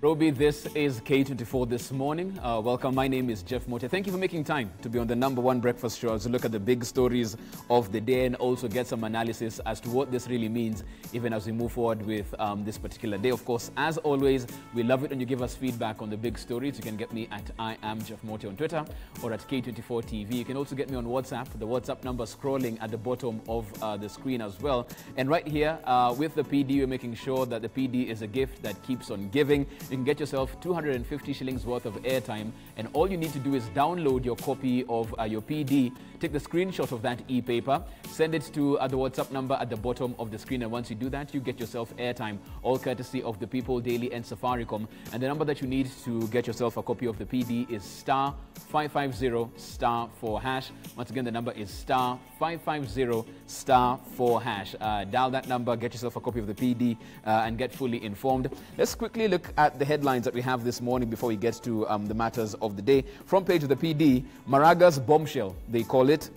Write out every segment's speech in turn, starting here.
Roby, this is K24 this morning. Welcome. My name is Jeff Mote. Thank you for making time to be on the #1 breakfast show to look at the big stories of the day and also get some analysis as to what this really means, even as we move forward with this particular day. Of course, as always, we love it when you give us feedback on the big stories. You can get me at I am Jeff Mote on Twitter or at K24 TV. You can also get me on WhatsApp. The WhatsApp number scrolling at the bottom of the screen as well. And right here with the PD, we're making sure that the PD is a gift that keeps on giving. You can get yourself 250 shillings worth of airtime, and all you need to do is download your copy of your PD, take the screenshot of that e-paper, send it to the WhatsApp number at the bottom of the screen, and once you do that, you get yourself airtime, all courtesy of the People Daily and Safaricom. And the number that you need to get yourself a copy of the PD is *550*4#. Once again, the number is *550*4#. Dial that number, get yourself a copy of the PD, and get fully informed. Let's quickly look at the headlines that we have this morning before we get to the matters of the day. Front page of the PD, Maraga's bombshell, they call it.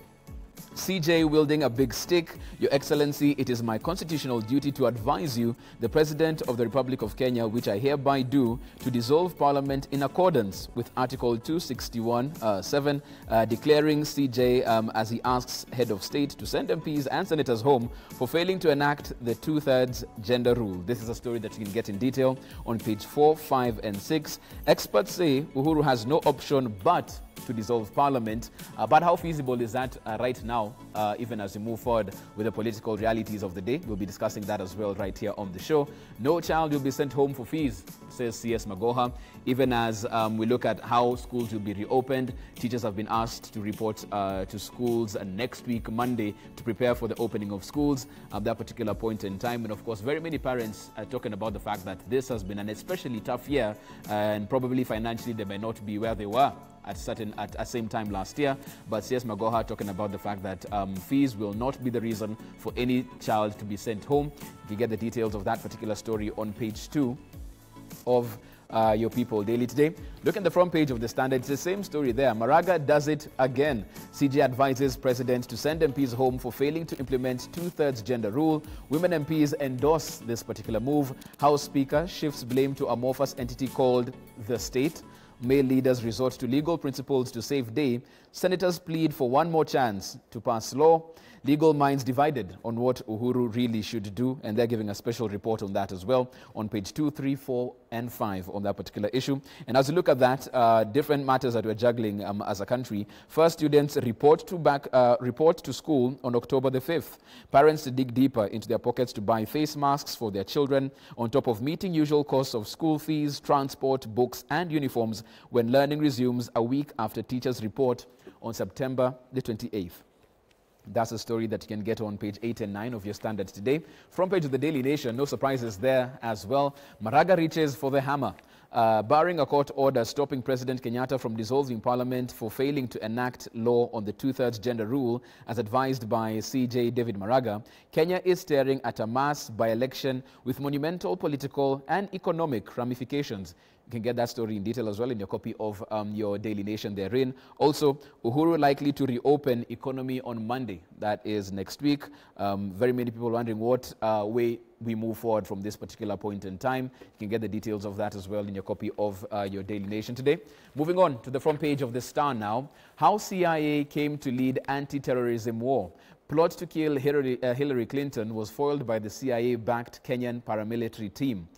CJ wielding a big stick. Your Excellency, it is my constitutional duty to advise you, the President of the Republic of Kenya, which I hereby do, to dissolve Parliament in accordance with Article 261(7), declaring CJ as he asks Head of State to send MPs and Senators home for failing to enact the 2/3 gender rule. This is a story that you can get in detail on page 4, 5, and 6. Experts say Uhuru has no option but to dissolve Parliament. But how feasible is that right now, even as we move forward with the political realities of the day? We'll be discussing that as well right here on the show. No child will be sent home for fees, says CS Magoha. Even as we look at how schools will be reopened, teachers have been asked to report to schools next week, Monday, to prepare for the opening of schools at that particular point in time. And of course, very many parents are talking about the fact that this has been an especially tough year, and probably financially they may not be where they were at same time last year. But CS Magoha talking about the fact that fees will not be the reason for any child to be sent home. You get the details of that particular story on page 2 of your People Daily today. Look at the front page of the Standard. It's the same story there. Maraga does it again. CJ advises President to send MPs home for failing to implement 2/3 gender rule. Women MPs endorse this particular move. House Speaker shifts blame to amorphous entity called the state. Male leaders resort to legal principles to save day. Senators plead for one more chance to pass law. Legal minds divided on what Uhuru really should do, and they're giving a special report on that as well on page 2, 3, 4, and 5 on that particular issue. And as we look at that, different matters that we're juggling as a country. First, students report to school on October the 5th. Parents to dig deeper into their pockets to buy face masks for their children, on top of meeting usual costs of school fees, transport, books, and uniforms when learning resumes a week after teachers report on September the 28th. That's a story that you can get on page 8 and 9 of your Standard today. Front page of the Daily Nation, no surprises there as well. Maraga reaches for the hammer. Barring a court order stopping President Kenyatta from dissolving Parliament for failing to enact law on the 2/3 gender rule, as advised by CJ David Maraga, Kenya is staring at a mass by-election with monumental political and economic ramifications. You can get that story in detail as well in your copy of your Daily Nation therein. Also, Uhuru likely to reopen economy on Monday. That is next week. Very many people wondering what way we move forward from this particular point in time. You can get the details of that as well in your copy of your Daily Nation today. Moving on to the front page of the Star now. How CIA came to lead anti-terrorism war. Plot to kill Hillary Clinton was foiled by the CIA-backed Kenyan paramilitary team.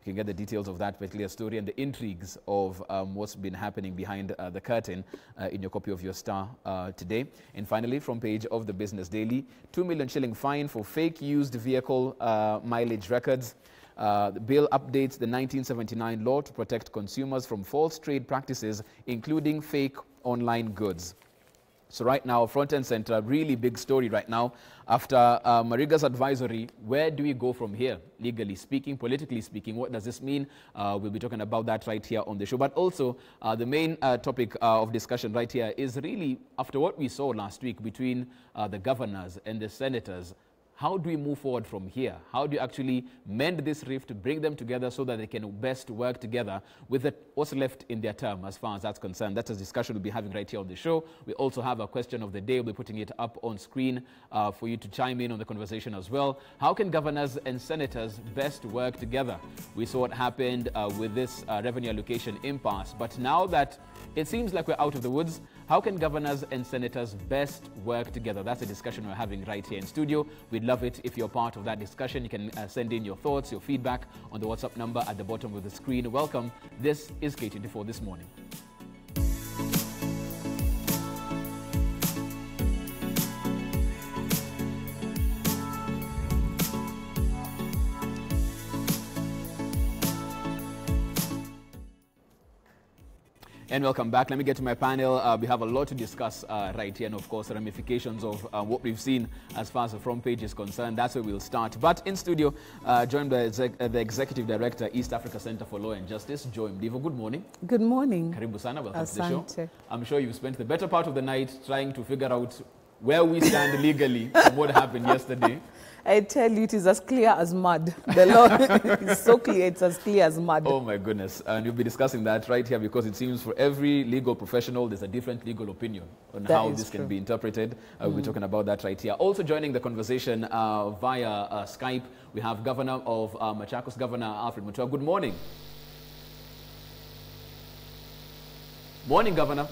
You can get the details of that particular story and the intrigues of what's been happening behind the curtain in your copy of your Star today. And finally, from page of the Business Daily, 2 million shilling fine for fake used vehicle mileage records. The bill updates the 1979 law to protect consumers from false trade practices, including fake online goods. So right now, front and center, really big story right now. After Mariga's advisory, where do we go from here? Legally speaking, politically speaking, what does this mean? We'll be talking about that right here on the show. But also, the main topic of discussion right here is really, after what we saw last week between the governors and the senators, how do we move forward from here? How do you actually mend this rift to bring them together so that they can best work together with what's left in their term as far as that's concerned? That's a discussion we'll be having right here on the show. We also have a question of the day. We'll be putting it up on screen for you to chime in on the conversation as well. How can governors and senators best work together? We saw what happened with this revenue allocation impasse, but now that it seems like we're out of the woods, how can governors and senators best work together? That's a discussion we're having right here in studio. We'd love it if you're part of that discussion. You can send in your thoughts, your feedback on the WhatsApp number at the bottom of the screen. Welcome. This is K24 This Morning. And welcome back. Let me get to my panel. We have a lot to discuss right here, and of course, the ramifications of what we've seen as far as the front page is concerned. That's where we'll start. But in studio, joined by the Executive Director, East Africa Center for Law and Justice, Joy Mdivo. Good morning. Good morning. Karibu sana, welcome to the show. I'm sure you've spent the better part of the night trying to figure out where we stand legally from what happened yesterday. I tell you, it is as clear as mud. The law is so clear, it's as clear as mud. Oh my goodness. And we'll be discussing that right here because it seems for every legal professional, there's a different legal opinion on how this can be interpreted. We'll be talking about that right here. Also joining the conversation via Skype, we have Governor of Machakos, Governor Alfred Mutua. Good morning. Morning, Governor.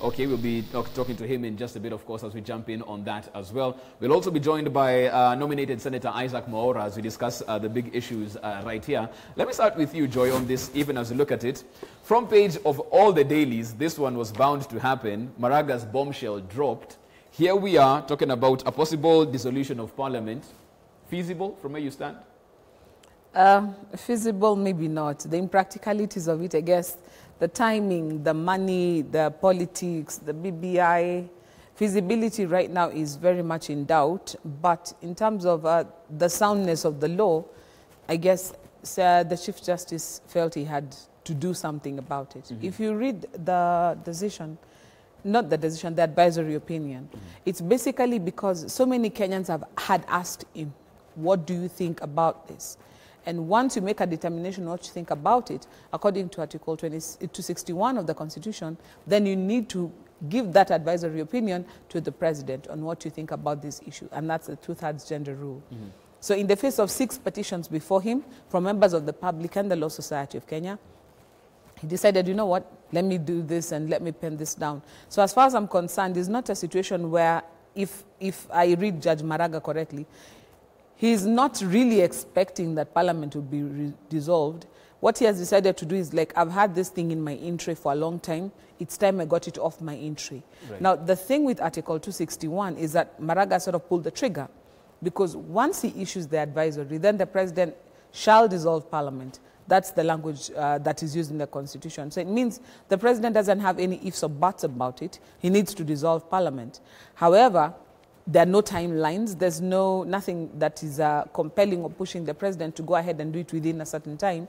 Okay, we'll be talking to him in just a bit, of course, as we jump in on that as well. We'll also be joined by nominated Senator Isaac Mwaura as we discuss the big issues right here. Let me start with you, Joy, on this, even as we look at it. Front page of all the dailies, this one was bound to happen. Maraga's bombshell dropped. Here we are talking about a possible dissolution of Parliament. Feasible from where you stand? Feasible, maybe not. The impracticalities of it, I guess, the timing, the money, the politics, the BBI, feasibility right now is very much in doubt. But in terms of the soundness of the law, I guess the Chief Justice felt he had to do something about it. If you read the decision, not the decision, the advisory opinion, it's basically because so many Kenyans had asked him, what do you think about this? And once you make a determination what you think about it, according to Article 261 of the Constitution, then you need to give that advisory opinion to the President on what you think about this issue. And that's the 2/3 gender rule. So in the face of 6 petitions before him from members of the public and the Law Society of Kenya, he decided, you know what, let me do this and let me pen this down. So as far as I'm concerned, it's not a situation where, if I read Judge Maraga correctly, he's not really expecting that Parliament will be dissolved. What he has decided to do is, like, I've had this thing in my entry for a long time. It's time I got it off my entry. Right. Now, the thing with Article 261 is that Maraga sort of pulled the trigger, because once he issues the advisory, then the President shall dissolve Parliament. That's the language that is used in the Constitution. So it means the President doesn't have any ifs or buts about it. He needs to dissolve Parliament. However, there are no timelines. There's nothing that is compelling or pushing the President to go ahead and do it within a certain time.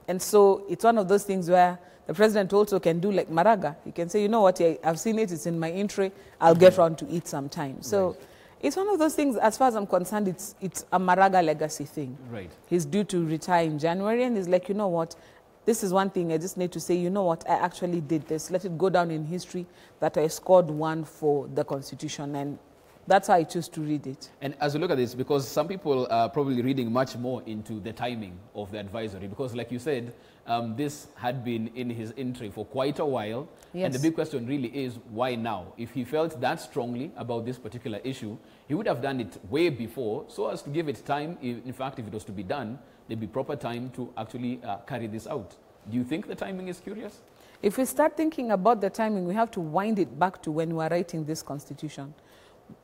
And so it's one of those things where the President also can do like Maraga. He can say, you know what, I've seen it, it's in my entry, I'll get around to it sometime. So it's one of those things, as far as I'm concerned, it's a Maraga legacy thing. Right. He's due to retire in January, and he's like, you know what, this is one thing I just need to say, you know what, I actually did this. Let it go down in history that I scored 1 for the Constitution. And that's how I choose to read it. And as we look at this, because some people are probably reading much more into the timing of the advisory, because like you said, this had been in his entry for quite a while. Yes. And the big question really is, why now? If he felt that strongly about this particular issue, he would have done it way before, so as to give it time. In fact, if it was to be done, there'd be proper time to actually carry this out. Do you think the timing is curious? If we start thinking about the timing, we have to wind it back to when we were writing this Constitution.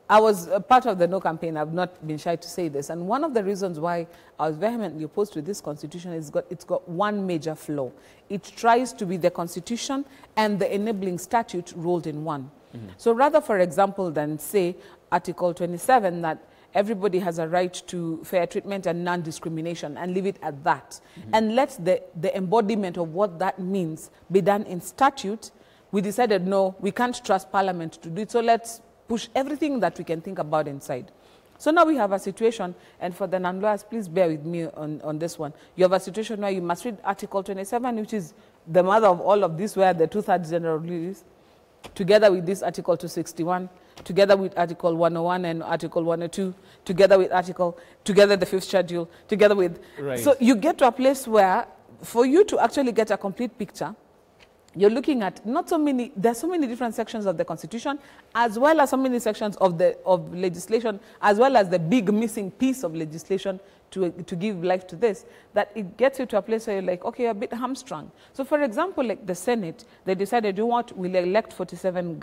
I was a part of the No campaign. I've not been shy to say this. And one of the reasons why I was vehemently opposed to this Constitution is it's got one major flaw. It tries to be the Constitution and the enabling statute rolled in one. So rather, for example, than say Article 27 that everybody has a right to fair treatment and non-discrimination, and leave it at that. And let the embodiment of what that means be done in statute, we decided, no, we can't trust Parliament to do it, so let's push everything that we can think about inside. So now we have a situation, and for the non-lawyers, please bear with me on this one. You have a situation where you must read Article 27, which is the mother of all of this, where the 2/3 general rule is, together with this Article 261, together with Article 101 and Article 102, together with together the 5th schedule, together with... Right. So you get to a place where, for you to actually get a complete picture, you're looking at there's so many different sections of the Constitution, as well as so many sections of legislation, as well as the big missing piece of legislation to give life to this, that it gets you to a place where you're like, okay, you're a bit hamstrung. So for example, like the Senate, they decided, you know what, we'll elect 47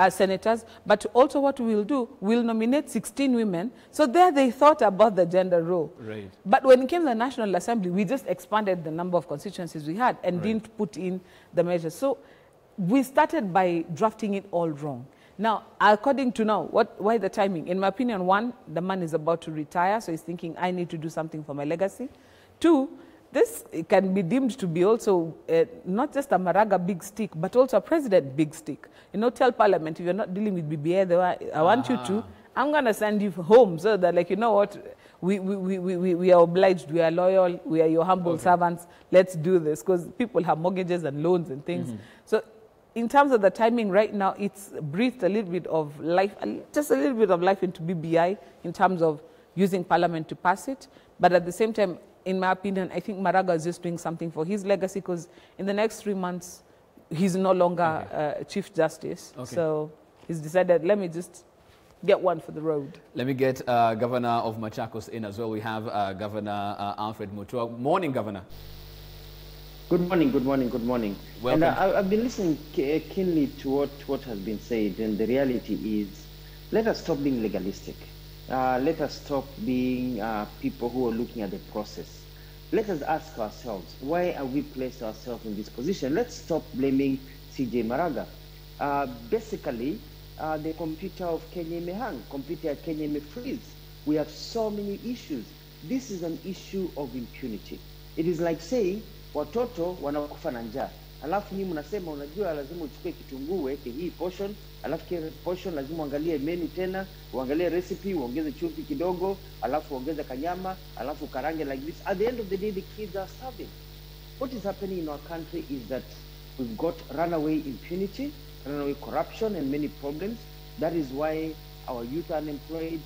senators, but also what we'll do, we'll nominate 16 women. So there they thought about the gender role. Right. But when it came to the National Assembly, we just expanded the number of constituencies we had and didn't put in the measures. So we started by drafting it all wrong. Now, according to now, why the timing? In my opinion, one, the man is about to retire, so he's thinking, I need to do something for my legacy. Two, this can be deemed to be also not just a Maraga big stick, but also a president big stick. You know, tell Parliament, if you're not dealing with BBA, I want you to, I'm going to send you home, so that, like, you know what, we are obliged, we are loyal, we are your humble servants, let's do this, because people have mortgages and loans and things. So in terms of the timing right now, it's breathed a little bit of life, just a little bit of life into BBI in terms of using Parliament to pass it. But at the same time, in my opinion, I think Maraga is just doing something for his legacy, because in the next 3 months, he's no longer Chief Justice. So he's decided, let me just get one for the road. Let me get Governor of Machakos in as well. We have Governor Alfred Mutua. Morning, Governor. Good morning, good morning, good morning. Welcome. And I've been listening keenly to what has been said, and the reality is, let us stop being legalistic. Let us stop being people who are looking at the process. Let us ask ourselves, why are we placed ourselves in this position? Let's stop blaming CJ Maraga. Basically, the computer of Kenya may hang, computer of Kenya may freeze. We have so many issues. This is an issue of impunity. It is like saying, watoto wanakufa na njaa, alafu nyinyi mnasema unajua lazima uchukue kitunguu uweke hii portion, alafu kile portion lazima uangalie menu tena, uangalie recipe, uongeze chumvi kidogo, alafu uongeze kanyama, alafu karange like this. At the end of the day, the kids are starving. What is happening in our country is that we've got runaway impunity, runaway corruption, and many problems. That is why our youth are unemployed,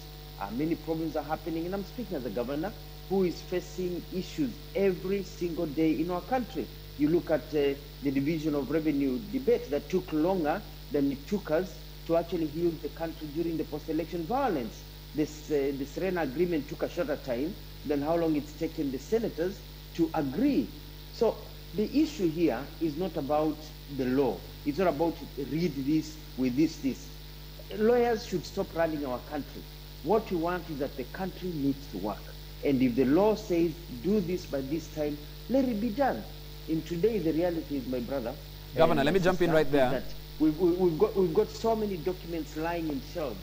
many problems are happening, and I'm speaking as a governor who is facing issues every single day in our country. You look at the division of revenue debate that took longer than it took us to actually heal the country during the post-election violence. The Serena agreement took a shorter time than how long it's taken the senators to agree. So the issue here is not about the law. It's not about read this with this. Lawyers should stop running our country. What we want is that the country needs to work. And if the law says, do this by this time, let it be done. In today, the reality is, my brother. Governor, let me jump in right there. That we've got so many documents lying in shelves,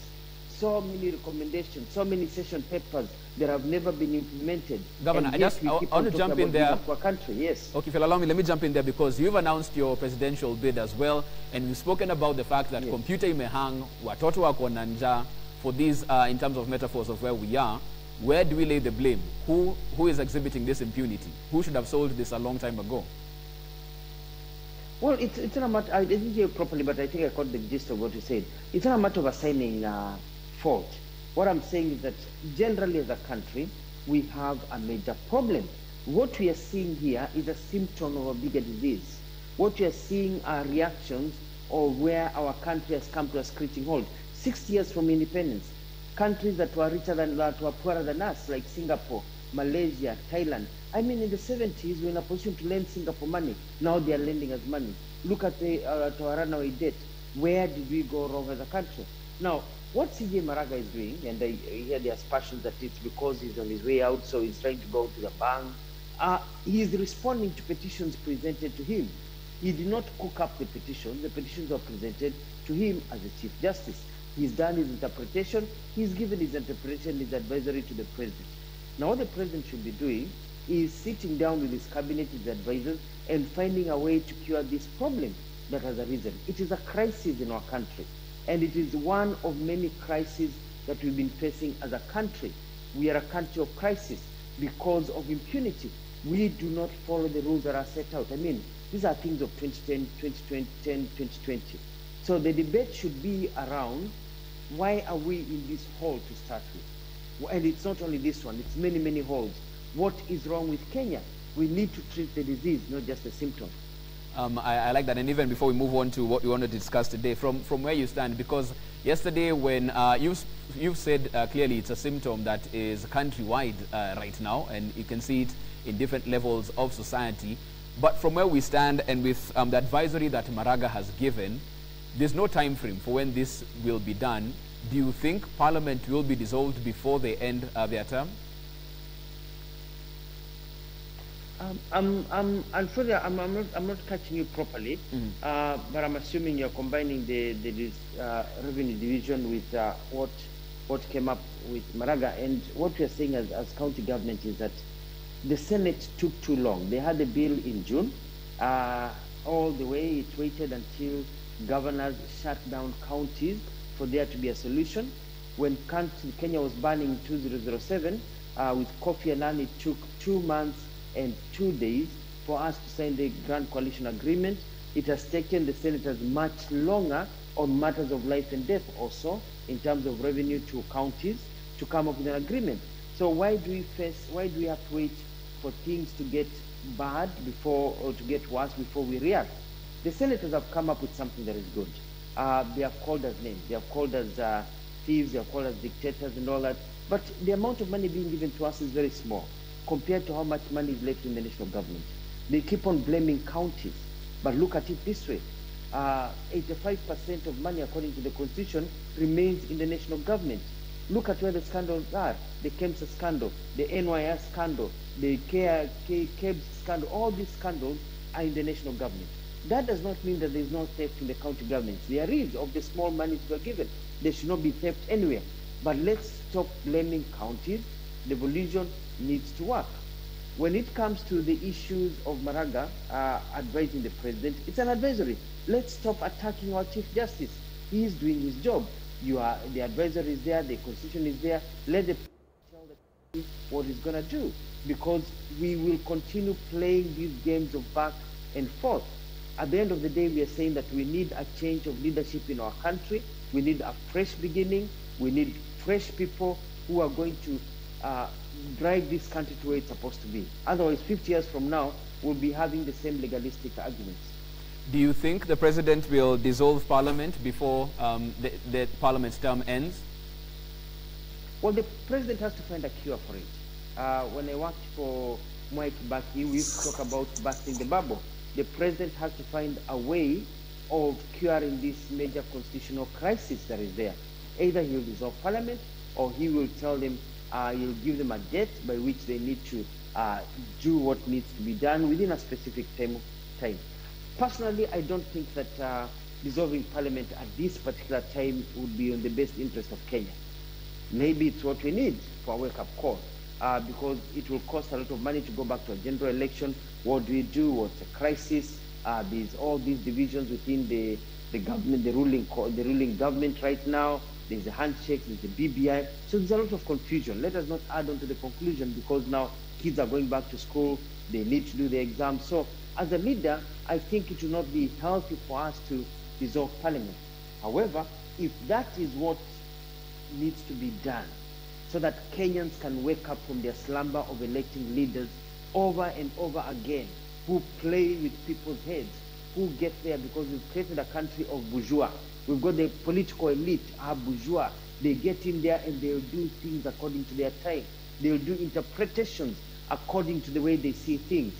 so many recommendations, so many session papers that have never been implemented. Governor, I want to jump in there. Country. Yes. Okay, if you'll allow me, let me jump in there, because you've announced your presidential bid as well, and we've spoken about the fact that computer imehang, watoto wako na njaa, for these, in terms of metaphors of where we are. Where do we lay the blame? Who is exhibiting this impunity? Who should have sold this a long time ago? Well, it's not a matter, I didn't hear properly, but I think I caught the gist of what you said. It's not a matter of assigning fault. What I'm saying is that generally as a country, we have a major problem. What we are seeing here is a symptom of a bigger disease. What we are seeing are reactions of where our country has come to a screeching halt. 60 years from independence, countries that were richer than, that were poorer than us, like Singapore, Malaysia, Thailand. I mean, in the 70s, we were in a position to lend Singapore money. Now they are lending us money. Look at our runaway debt. Where did we go wrong as a country? Now, what CJ Maraga is doing, and I hear the aspersions that it's because he's on his way out, so he's trying to go to the bank. He is responding to petitions presented to him. He did not cook up the petitions. The petitions were presented to him as the Chief Justice. He's done his interpretation. He's given his interpretation, his advisory to the president. Now, what the president should be doing is sitting down with his cabinet, his advisors, and finding a way to cure this problem. that has arisen. It is a crisis in our country, and it is one of many crises that we've been facing as a country. We are a country of crisis because of impunity. We do not follow the rules that are set out. I mean, these are things of 2010, 2020. So the debate should be around, why are we in this hole to start with? And it's not only this one, it's many, many holes. What is wrong with Kenya? We need to treat the disease, not just the symptom. I like that. And even before we move on to what we want to discuss today, from where you stand, because yesterday when you've said clearly it's a symptom that is countrywide right now, and you can see it in different levels of society. But from where we stand and with the advisory that Maraga has given, there's no time frame for when this will be done. Do you think Parliament will be dissolved before they end their term? Unfortunately, I'm not catching you properly, but I'm assuming you're combining the revenue division with what came up with Maraga. And what we're saying as county government is that the Senate took too long. They had the bill in June. All the way it waited until governors shut down counties for there to be a solution. When Kenya was burning in 2007, with Kofi Annan, it took 2 months and 2 days for us to sign the Grand Coalition Agreement. It has taken the senators much longer on matters of life and death also, in terms of revenue to counties, to come up with an agreement. So why do we have to wait for things to get bad before, or to get worse before we react? The senators have come up with something that is good. They have called us names. They have called us thieves. They have called us dictators and all that. But the amount of money being given to us is very small compared to how much money is left in the national government. They keep on blaming counties. But look at it this way. 85% of money, according to the Constitution, remains in the national government. Look at where the scandals are. The KEMSA scandal, the NYS scandal, the KEBS scandal. All these scandals are in the national government. That does not mean that there is no theft in the county governments. There is, of the small monies we are given. There should not be theft anywhere. But let's stop blaming counties. Devolution needs to work. When it comes to the issues of Maraga advising the president, it's an advisory. Let's stop attacking our Chief Justice. He is doing his job. The advisory is there, the constitution is there. Let the president tell the president what he's going to do, because we will continue playing these games of back and forth. At the end of the day, we are saying that we need a change of leadership in our country. We need a fresh beginning. We need fresh people who are going to drive this country to where it's supposed to be. Otherwise, 50 years from now, we'll be having the same legalistic arguments. Do you think the president will dissolve parliament before the parliament's term ends? Well, the president has to find a cure for it. When I worked for Mwaura back, we used to talk about busting the bubble. The president has to find a way of curing this major constitutional crisis that is there. Either he will dissolve parliament, or he will tell them, he'll give them a date by which they need to do what needs to be done within a specific time. Personally, I don't think that dissolving parliament at this particular time would be in the best interest of Kenya. Maybe it's what we need for a wake-up call, because it will cost a lot of money to go back to a general election. What do we do? What's a crisis? There's all these divisions within the government, the ruling government right now. There's the handshake, there's the BBI. So there's a lot of confusion. Let us not add on to the conclusion, because now kids are going back to school. They need to do the exams. So as a leader, I think it will not be healthy for us to dissolve parliament. However, if that is what needs to be done, so that Kenyans can wake up from their slumber of electing leaders over and over again, who play with people's heads, who get there, because we've created a country of bourgeois. We've got the political elite, are bourgeois. They get in there and they'll do things according to their time. They'll do interpretations according to the way they see things.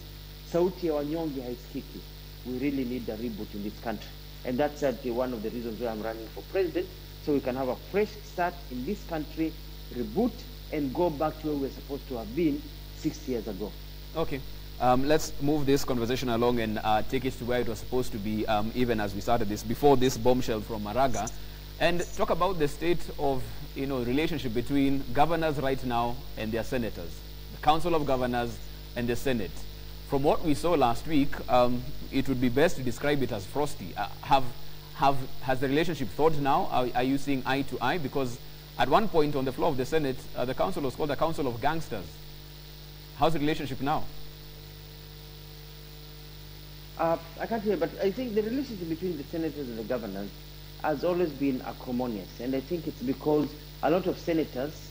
Sauti ya wanyonge haisikiki. We really need a reboot in this country. And that's one of the reasons why I'm running for president, so we can have a fresh start in this country, reboot, and go back to where we're supposed to have been 60 years ago. Okay. Let's move this conversation along and take it to where it was supposed to be, even as we started this, before this bombshell from Maraga, and talk about the state of relationship between governors right now and their senators, the Council of Governors and the Senate. From what we saw last week, it would be best to describe it as frosty. Has the relationship thawed now? Are you seeing eye to eye? Because at one point on the floor of the Senate, the council was called the Council of Gangsters. How's the relationship now? I can't hear, but I think the relationship between the senators and the governors has always been acrimonious, and I think it's because a lot of senators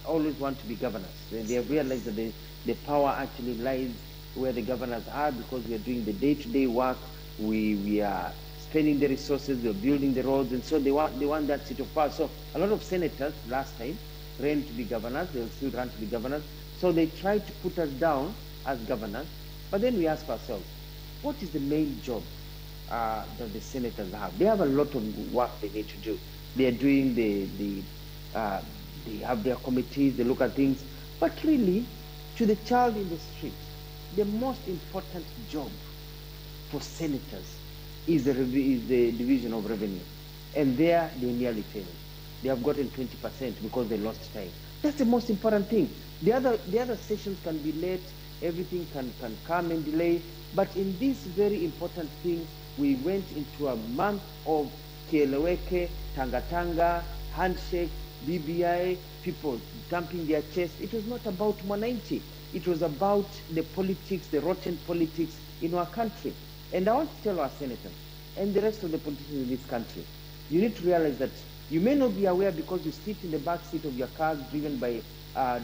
always want to be governors. They have realized that the power actually lies where the governors are, because we are doing the day-to-day work, we are spending the resources, we are building the roads, and so they want that seat of power. So a lot of senators last time ran to be governors, they'll still run to be governors, so they try to put us down as governors, but then we ask ourselves, what is the main job that the senators have? They have a lot of work they need to do. They are doing they have their committees, they look at things, but really, to the child in the street, the most important job for senators is the division of revenue. And there, they nearly failed. They have gotten 20% because they lost time. That's the most important thing. The other sessions can be late, everything can come and delay, but in this very important thing, we went into a month of kieleweke, tanga, handshake, BBI, people dumping their chest. It was not about Mwananchi. It was about the politics, the rotten politics in our country. And I want to tell our senators and the rest of the politicians in this country, you need to realize that you may not be aware because you sit in the back seat of your cars driven by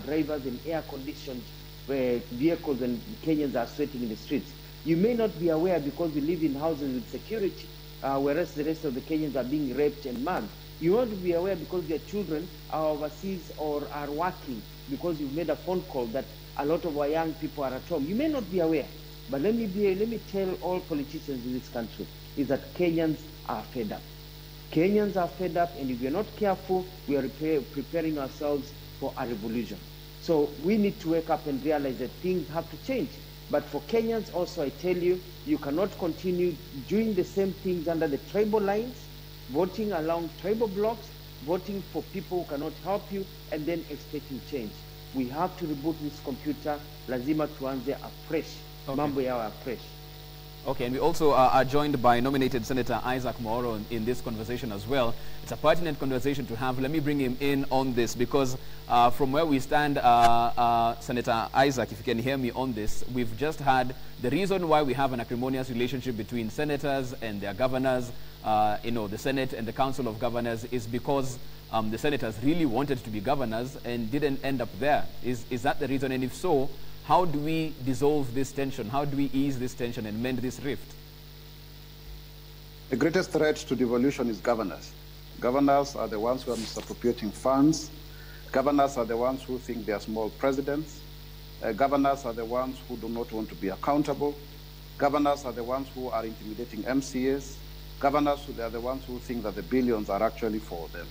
drivers in air-conditioned vehicles and Kenyans are sweating in the streets. You may not be aware because you live in houses with security, whereas the rest of the Kenyans are being raped and mugged. You won't be aware because your children are overseas or are working because you've made a phone call that a lot of our young people are at home. You may not be aware, but let me tell all politicians in this country is that Kenyans are fed up. Kenyans are fed up, and if we're not careful, we are preparing ourselves for a revolution. So we need to wake up and realize that things have to change. But for Kenyans also, I tell you, you cannot continue doing the same things under the tribal lines, voting along tribal blocks, voting for people who cannot help you, and then expecting change. We have to reboot this computer. Lazima tuanze afresh. Okay. Mambo yawe afresh. Okay, and we also are joined by nominated Senator Isaac Mwaura in this conversation as well. It's a pertinent conversation to have. Let me bring him in on this because from where we stand, Senator Isaac, if you can hear me on this, we've just had the reason why we have an acrimonious relationship between senators and their governors, the Senate and the Council of Governors is because the senators really wanted to be governors and didn't end up there. Is that the reason? And if so, how do we dissolve this tension? How do we ease this tension and mend this rift? The greatest threat to devolution is governors. Governors are the ones who are misappropriating funds. Governors are the ones who think they are small presidents. Governors are the ones who do not want to be accountable. Governors are the ones who are intimidating MCAs. Governors are the ones who think that the billions are actually for them.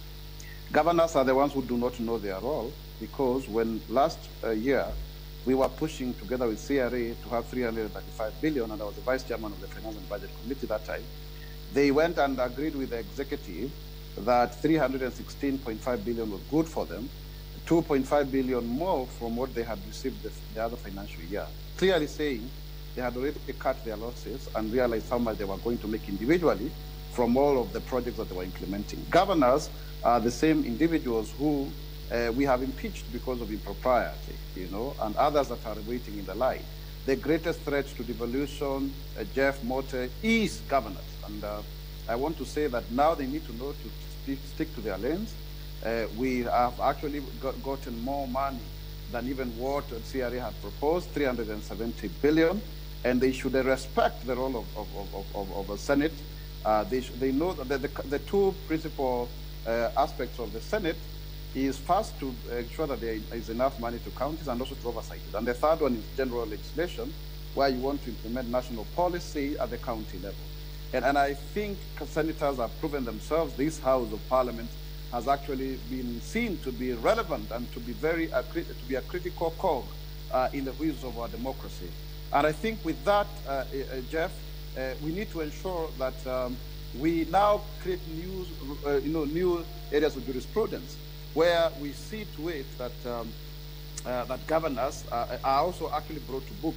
Governors are the ones who do not know their role, because when last year we were pushing together with CRA to have 335 billion, and I was the vice chairman of the Finance and Budget Committee that time, they went and agreed with the executive that 316.5 billion was good for them, 2.5 billion more from what they had received the other financial year, clearly saying they had already cut their losses and realized how much they were going to make individually from all of the projects that they were implementing. Governors are the same individuals who we have impeached because of impropriety, and others that are waiting in the line. The greatest threat to devolution, Jeff Motte, is governors. And I want to say that now they need to know to stick to their lanes. We have actually gotten more money than even what CRA had proposed, 370 billion, and they should respect the role of a Senate. They know that the two principal aspects of the Senate is first to ensure that there is enough money to counties and also to oversight it. And the third one is general legislation, where you want to implement national policy at the county level. And I think senators have proven themselves. This House of Parliament has actually been seen to be relevant and to be a critical cog in the wheels of our democracy. And I think with that, Jeff, we need to ensure that we now create new areas of jurisprudence, where we see to it that that governors are also actually brought to book.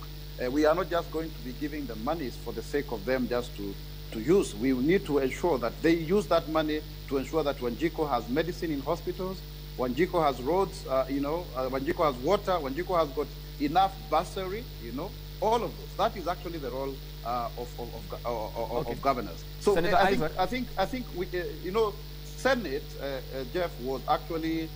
We are not just going to be giving them monies for the sake of them just to use. We need to ensure that they use that money to ensure that Wanjiko has medicine in hospitals, Wanjiko has roads, Wanjiko has water, Wanjiko has got enough bursary, all of those. That is actually the role of governors. So I think we, Senate, Jeff, was actually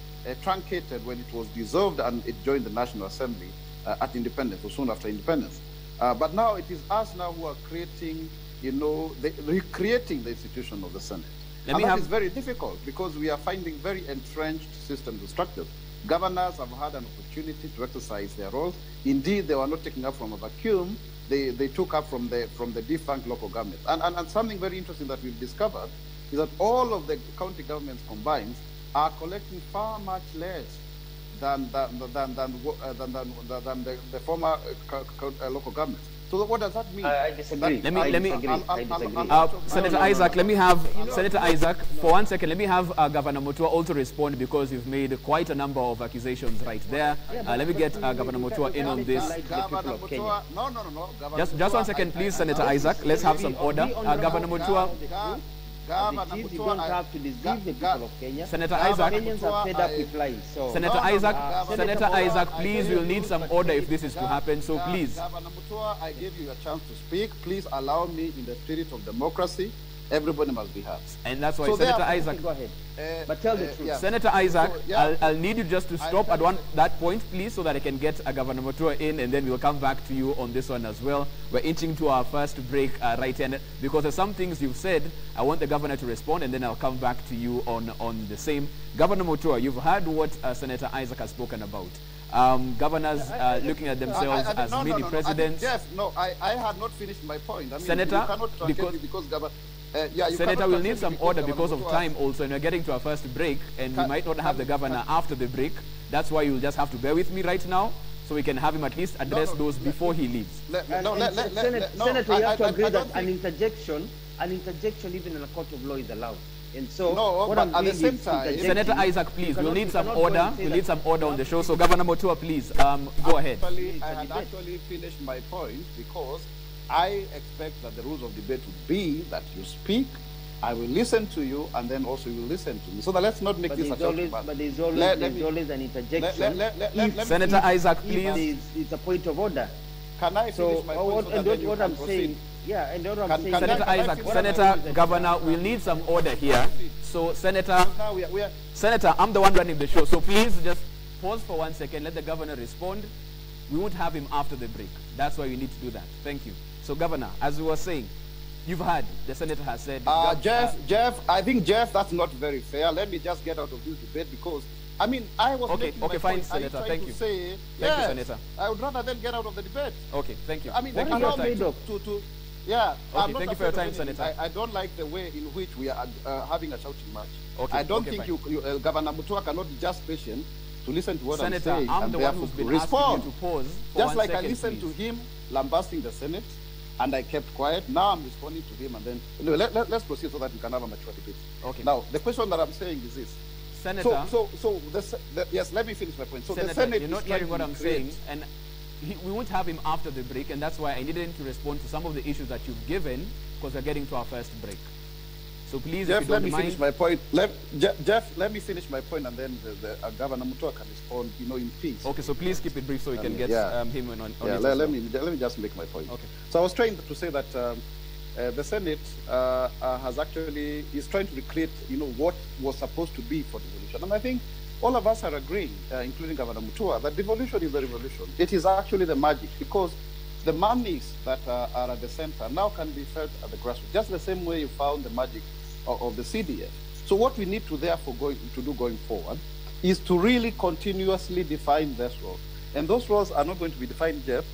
truncated when it was dissolved and it joined the National Assembly at independence, or soon after independence. But now it is us now who are creating, recreating the institution of the Senate. And that is very difficult because we are finding very entrenched systems and structures. Governors have had an opportunity to exercise their roles. Indeed, they were not taking up from a vacuum. They took up from the defunct local government. And something very interesting that we've discovered is that all of the county governments combined are collecting far much less than the former local governments. So what does that mean? I disagree. Senator Isaac, let me have Senator Isaac for 1 second. Let me have Governor Mutua also respond because you've made quite a number of accusations right there. Let me get Governor Mutua in on this. Just 1 second, please, Senator Isaac. Let's have some order. Governor Mutua. You don't have to deceive the people of Kenya. Senator Isaac. Kenyans are fed up with lies. So. Senator Isaac, please, we'll need some order if this is to happen. So please. Governor Mutua, I gave you a chance to speak. Please allow me in the spirit of democracy. Everybody must be heard. And that's why, so Senator Isaac. Go ahead. But tell the truth. Yeah. Senator Isaac, So, yeah. I'll need you just to stop at that point, please, so that I can get Governor Mutua in, and then we'll come back to you on this one as well. We're inching to our first break right here, because there's some things you've said. I want the governor to respond, and then I'll come back to you on the same. Governor Mutua, you've heard what Senator Isaac has spoken about. Governors looking at themselves as mini presidents. Yes, I had not finished my point. I mean, Senator, you cannot because Senator, we'll need some order because of time also, and we're getting to our first break, and we might not have the governor after the break. That's why you'll just have to bear with me right now, so we can have him at least address those before he leaves. Senator, you have to agree that an interjection even in a court of law is allowed. And so, what I'm at the same is time, Senator Isaac, please, we'll need some order. We'll need some order on the show. So, Governor Mutua, please, go ahead. I had actually finished my point because I expect that the rules of debate would be that you speak, I will listen to you, and then also you will listen to me. So that let's not make this a short match. But there's always an interjection. Senator Isaac, please. It's a point of order. Can I finish my point? What I'm saying, yeah, and what I'm saying. Senator Isaac, Senator, Governor, we'll need some order here. So, Senator, I'm the one running the show. So please just pause for 1 second. Let the governor respond. We won't have him after the break. That's why we need to do that. Thank you. So, Governor, as we were saying, you've heard, the Senator has said... Jeff, I think, Jeff, that's not very fair. Let me just get out of this debate because, I mean, I was Okay, fine, Senator, thank you. Thank you, Senator. I would rather then get out of the debate. Okay, thank you. I mean, thank you for your time. Okay, thank you for your time, Senator. I don't like the way in which we are having a shouting match. Okay, I don't think Governor Mutua cannot be just patient to listen to what Senator, I'm saying. I'm the one who's been respond. asking you to pause for just 1 like second, I listened please. to him lambasting the Senate, and I kept quiet. Now I'm responding to him, and then let's proceed so that we can have a mature debate. Okay. Now the question that I'm saying is this, Senator. Yes, let me finish my point. So Senator, the Senate you're not hearing what I'm saying, and we won't have him after the break, and that's why I needed him to respond to some of the issues that you've given, because we're getting to our first break. So please, Jeff, if you don't let me mind. finish my point. Jeff, let me finish my point, and then the Governor Mutua can respond, in peace. Okay, so please keep it brief so we can get him on it. Let me just make my point. Okay. So I was trying to say that the Senate is trying to recreate, what was supposed to be for devolution, and I think all of us are agreeing, including Governor Mutua, that devolution is the revolution. It is actually the magic because the monies that are at the center now can be felt at the grassroots, just the same way you found the magic of the CDF. So what we need to therefore do going forward is to really continuously define those roles. And those roles are not going to be defined, Jeff,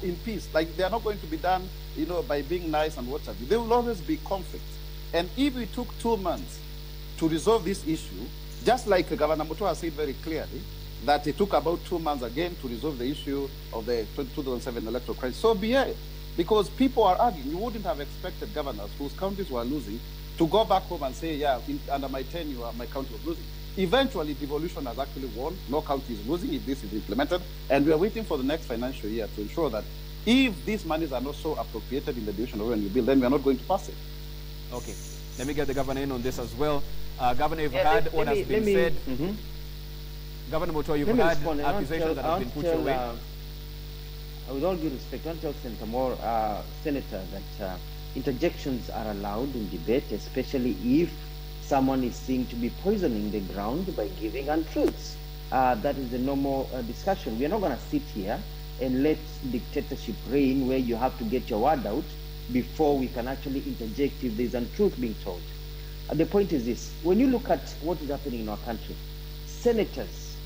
in peace. Like, they are not going to be done, by being nice and what have you. There will always be conflict. And if we took 2 months to resolve this issue, just like Governor Mutua said very clearly, that it took about 2 months again to resolve the issue of the 2007 electoral crisis. So be it. Because people are arguing. You wouldn't have expected governors whose counties were losing to go back home and say, under my tenure, my county was losing. Eventually, devolution has actually won. No county is losing if this is implemented. And we are waiting for the next financial year to ensure that if these monies are not so appropriated in the devolution of revenue bill, then we are not going to pass it. Okay. Let me get the governor in on this as well. Governor, you've heard what has been said. Governor Muto, you've heard accusations that have been put your way. With all due respect, I want to tell Senator Mwaura, Senator, that interjections are allowed in debate, especially if someone is seen to be poisoning the ground by giving untruths. That is the normal discussion. We are not going to sit here and let dictatorship reign where you have to get your word out before we can actually interject if there's untruth being told. The point is this: when you look at what is happening in our country, senators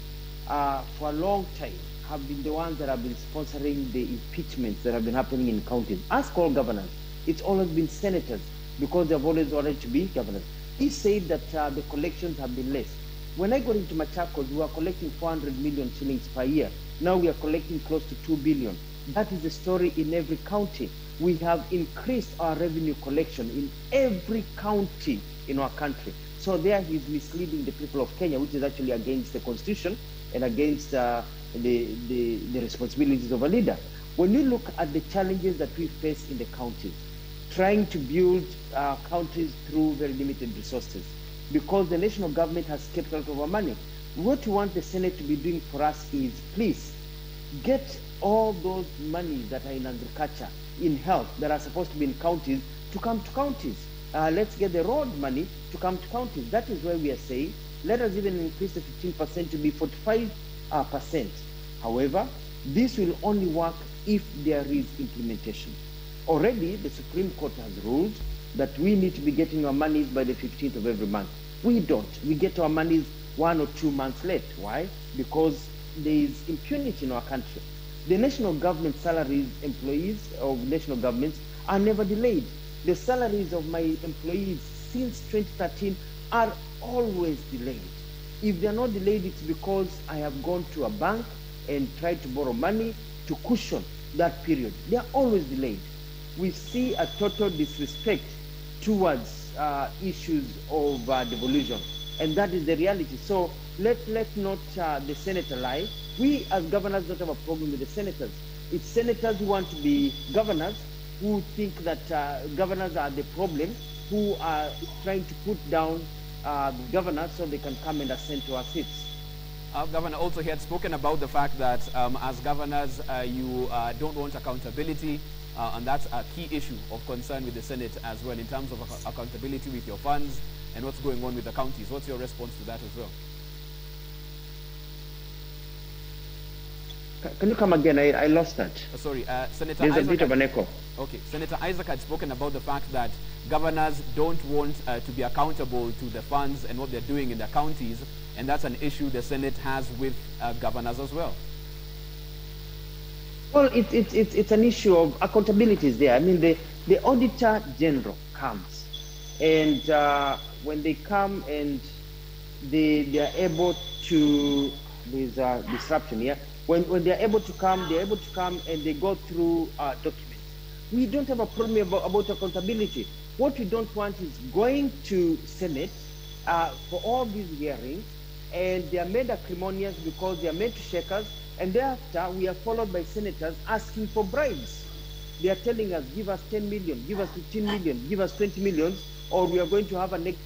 for a long time have been the ones that have been sponsoring the impeachments that have been happening in counties. Ask all governors. It's always been senators because they've always wanted to be governors. He said that the collections have been less. When I got into Machakos, we were collecting 400 million shillings per year. Now we are collecting close to 2 billion. That is the story in every county. We have increased our revenue collection in every county in our country. So there he's misleading the people of Kenya, which is actually against the constitution and against the responsibilities of a leader. When you look at the challenges that we face in the counties, trying to build countries through very limited resources, because the national government has kept a lot of our money. What we want the Senate to be doing for us is, please, get all those monies that are in agriculture, in health, that are supposed to be in counties, to come to counties. Let's get the road money to come to counties. That is why we are saying, let us even increase the 15% to be 45%. However, this will only work if there is implementation. Already, the Supreme Court has ruled that we need to be getting our monies by the 15th of every month. We don't. We get our monies 1 or 2 months late. Why? Because there is impunity in our country. The national government salaries, employees of national governments, are never delayed. The salaries of my employees since 2013 are always delayed. If they are not delayed, it's because I have gone to a bank and tried to borrow money to cushion that period. They are always delayed. We see a total disrespect towards issues of devolution, and that is the reality. So let not the senator lie. We as governors don't have a problem with the senators. It's senators who want to be governors, who think that governors are the problem, who are trying to put down the governors so they can come and ascend to our seats. Governor, also he had spoken about the fact that as governors you don't want accountability, and that's a key issue of concern with the Senate as well, in terms of accountability with your funds and what's going on with the counties. What's your response to that as well? Can you come again? I lost that. Sorry, Senator There's Isaac a bit of an echo. Okay, Senator Isaac had spoken about the fact that governors don't want to be accountable to the funds and what they're doing in their counties, and that's an issue the Senate has with governors as well. Well, it's an issue of accountability is there. I mean, the Auditor General comes, and when they come and they are able to, there's a disruption here. When they are able to come, and they go through documents. We don't have a problem about accountability. What we don't want is going to Senate for all these hearings, and they are made acrimonious because they are made to shake us, and thereafter we are followed by senators asking for bribes. They are telling us, give us 10 million, give us 15 million, give us 20 million, or we are going to have a next.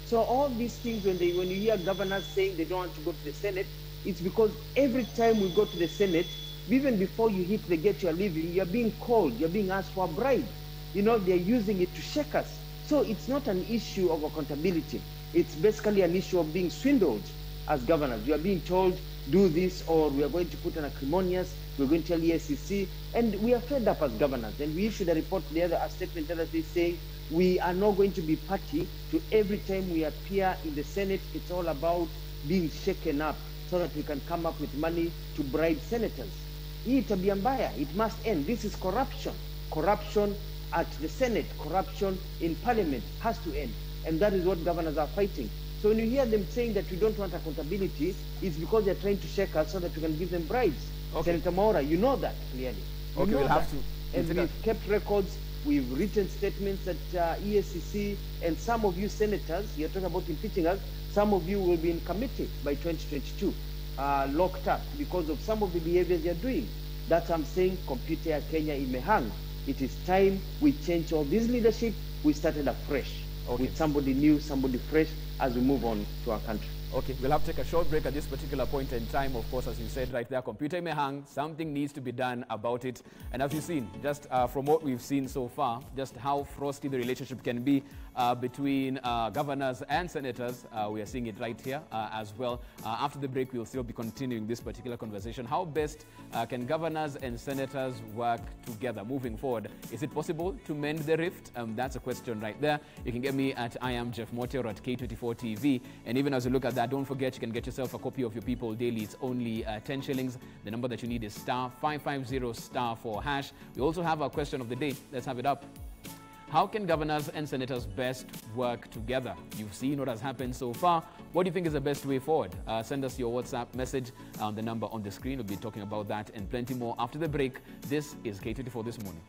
So all these things, when you hear governors saying they don't want to go to the Senate, it's because every time we go to the Senate, even before you hit the gate you are leaving, you're being called, you're being asked for a bribe. You know, they're using it to shake us. So it's not an issue of accountability. It's basically an issue of being swindled as governors. You are being told, do this, or we are going to put an acrimonious, we're going to tell the SEC, and we are fed up as governors. And we issued a report to the other, a statement the other day saying, we are not going to be party to every time we appear in the Senate. It's all about being shaken up so that we can come up with money to bribe senators. Hii tabia mbaya, it must end. This is corruption. Corruption at the Senate, corruption in Parliament has to end. And that is what governors are fighting. So when you hear them saying that we don't want accountability, it's because they're trying to shake us so that we can give them bribes. Okay. Senator Mwaura, you know that clearly. Okay, we'll have to. And we've kept records We've written statements at EACC, and some of you senators, you're talking about impeaching us, some of you will be in committee by 2022, locked up because of some of the behaviors you're doing. That's what I'm saying, computer ya Kenya imehang. It is time we change all this leadership. We started afresh with somebody new, somebody fresh as we move on to our country. Okay, we'll have to take a short break at this particular point in time. Of course, as you said right there, computer may hang. Something needs to be done about it. And as you've seen, just from what we've seen so far, just how frosty the relationship can be between governors and senators. We are seeing it right here as well. After the break, we'll still be continuing this particular conversation. How best can governors and senators work together moving forward? Is it possible to mend the rift? That's a question right there. You can get me at I am Jeff Mwaura at K24 TV. And even as you look at that, don't forget you can get yourself a copy of your People Daily. It's only 10 shillings. The number that you need is *550*4#. We also have our question of the day. Let's have it up. How can governors and senators best work together? You've seen what has happened so far. What do you think is the best way forward? Send us your WhatsApp message on the number on the screen. We'll be talking about that and plenty more after the break. This is K24 This Morning.